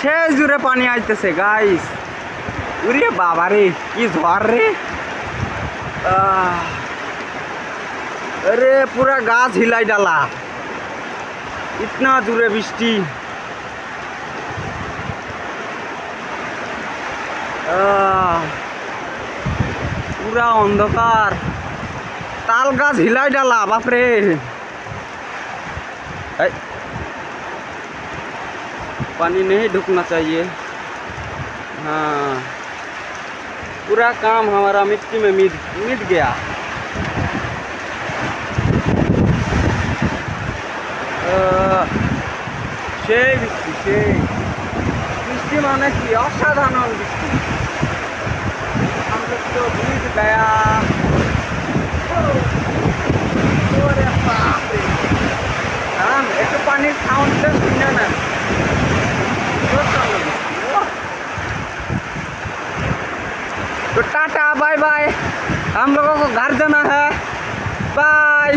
শেষ জুড়ে পানি আইতেছে গাইস। উরে বাবা রে, কি ঝড় রে। अरे पूरा गाछ हिलाई डाला, इतना जोरे बृष्टि। पूरा अंधकार, ताल गाछ हिलाई डाला बापरे। पानी नहीं ढुकना चाहिए। हाँ, पूरा काम हमारा मिट्टी में मिट गया। সেই বৃষ্টি মানে কি অসাধারণ বৃষ্টি। हम लोग तो भीग गया। একটু পানির সাউন্ডটা শুনে না। तो टाटा बाय बाय, हम लोगों को घर जाना है। बाय।